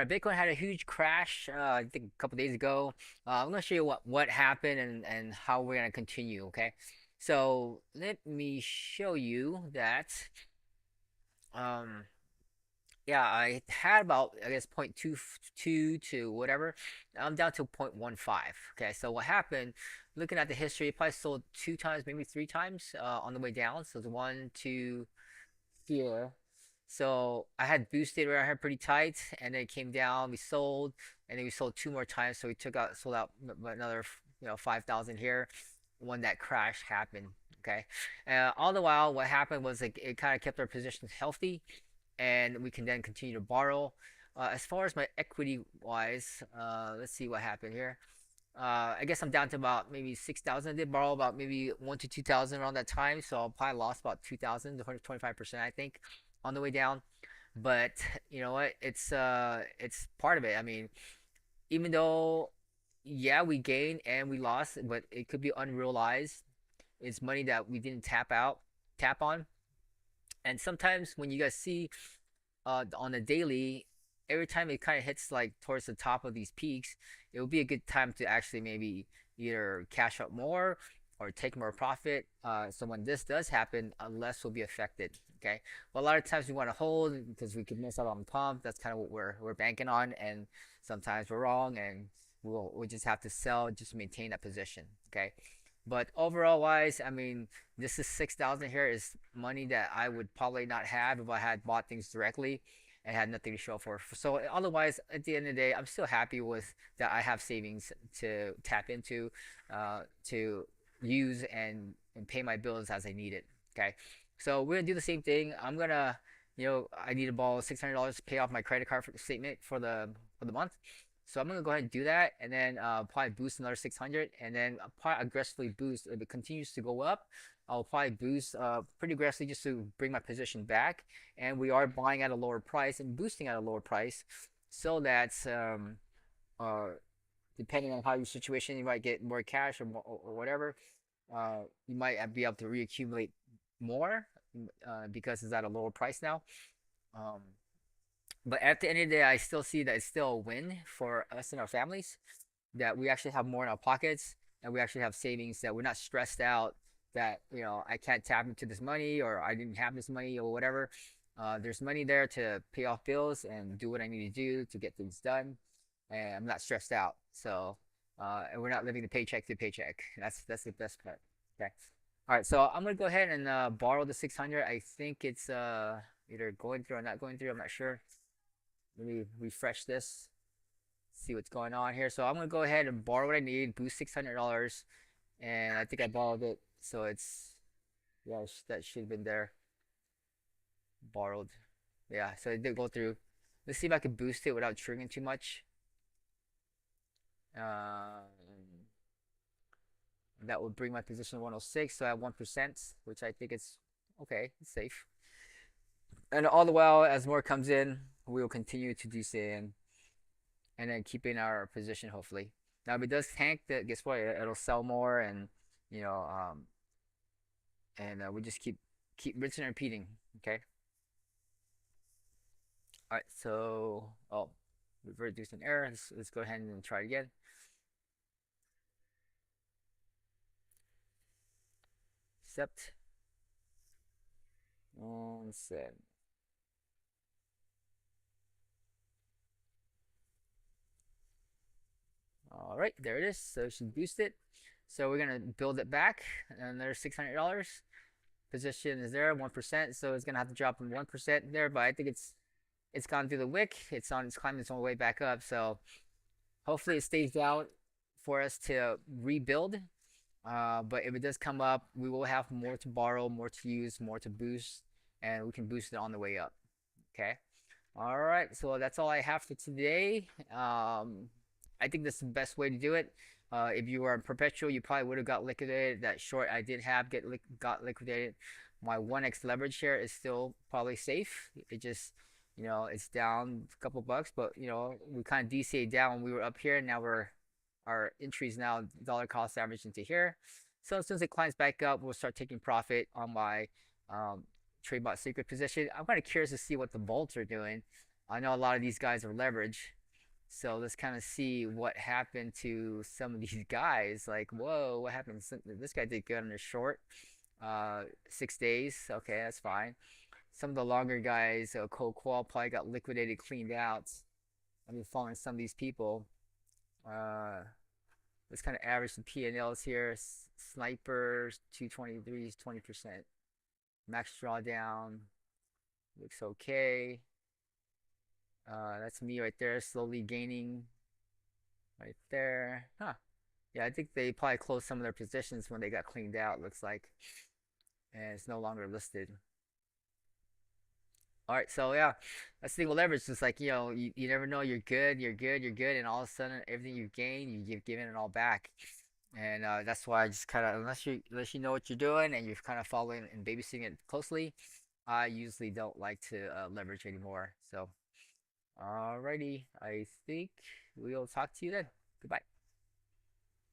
right, Bitcoin had a huge crash, I think a couple days ago. I'm gonna show you what happened and how we're gonna continue. Okay, so let me show you that. Um, yeah, I had about I guess 0.22 to whatever. I'm down to 0.15. Okay, so what happened? Looking at the history, it probably sold two times, maybe three times on the way down. So it's one, two, here. So I had boosted right here pretty tight, and then it came down. We sold, and then we sold two more times. So we sold out another, 5,000 here when that crash happened. Okay, all the while, what happened was like it kind of kept our positions healthy, and we can then continue to borrow. As far as my equity wise, let's see what happened here. I guess I'm down to about maybe 6,000. I did borrow about maybe 1 to 2,000 around that time, so I probably lost about 2,000 to 125%, I think, on the way down. But you know what? It's part of it. I mean, even though, yeah, we gained and we lost, but it could be unrealized. It's money that we didn't tap on. And sometimes when you guys see on the daily, every time it kind of hits like towards the top of these peaks, it will be a good time to actually maybe either cash out more or take more profit. So when this does happen, less will be affected. Okay, but a lot of times we want to hold because we could miss out on the pump. That's kind of what we're banking on, and sometimes we're wrong, and we just have to sell just to maintain that position. Okay, but overall wise, I mean, this is 6,000 here is money that I would probably not have if I had bought things directly and had nothing to show for. So otherwise, at the end of the day, I'm still happy with that I have savings to tap into, to use and pay my bills as I need it. Okay, so we're gonna do the same thing. I need to borrow $600 to pay off my credit card statement for the month. So I'm gonna go ahead and do that, and then probably boost another 600, and then I'll probably aggressively boost if it continues to go up. I'll probably boost pretty aggressively just to bring my position back, and we are buying at a lower price and boosting at a lower price, so that uh, depending on how your situation, you might get more cash or whatever. You might be able to reaccumulate more because it's at a lower price now. Um, but at the end of the day, I still see that it's still a win for us and our families, that we actually have more in our pockets and we actually have savings, that we're not stressed out that, I can't tap into this money or I didn't have this money or whatever. There's money there to pay off bills and do what I need to do to get things done. And I'm not stressed out. So, and we're not living the paycheck to paycheck. That's the best part. Okay. All right. So I'm gonna go ahead and borrow the 600. I think it's either going through or not going through. I'm not sure. Let me refresh this, see what's going on here. So I'm gonna go ahead and borrow what I need, boost $600, and I think I borrowed it. So it's, yeah, that should have been there. Borrowed. Yeah, so it did go through. Let's see if I can boost it without triggering too much. Um, that would bring my position to 106, so I have 1%, which I think is okay, it's safe. And all the while, as more comes in, we will continue to do so and then keeping our position hopefully. Now if it does tank, that guess what? It'll sell more, and you know, we just keep rinsing and repeating. Okay. All right. So we've reduced an error. Let's go ahead and try it again. Accept and send. All right, there it is. So it should boost it. So we're gonna build it back, and there's $600. Position is there, 1%. So it's gonna have to drop from 1% there, but I think it's gone through the wick. It's climbing its own way back up. So hopefully it stays down for us to rebuild. But if it does come up, we will have more to borrow, more to use, more to boost, and we can boost it on the way up. Okay. All right. So that's all I have for today. I think this is the best way to do it. If you were in perpetual, you probably would have got liquidated. That short I did have got liquidated. My 1x leverage share is still probably safe. It just, it's down a couple bucks, but we kind of DCA down. We were up here, now our entry is now dollar cost average into here. So as soon as it climbs back up, we'll start taking profit on my trade bot secret position. I'm kind of curious to see what the bolts are doing. I know a lot of these guys are leverage. So let's kind of see what happened to some of these guys. Like, whoa, what happened? This guy did good on the short. 6 days. Okay, that's fine. Some of the longer guys, Cold Qual probably got liquidated, cleaned out. I've been following some of these people. Uh, let's kind of average the P&Ls here. Snipers, 223s, 20%. Max drawdown looks okay. That's me right there, slowly gaining right there. Huh. Yeah, I think they probably closed some of their positions when they got cleaned out, looks like. And it's no longer listed. All right, so yeah, that's the thing with leverage. It's like, you never know you're good, you're good, and all of a sudden everything you've gained, you've given it all back. And that's why I just kind of, unless you know what you're doing and you're kind of following and babysitting it closely, I usually don't like to leverage anymore. So, alrighty, I think we'll talk to you then. Goodbye.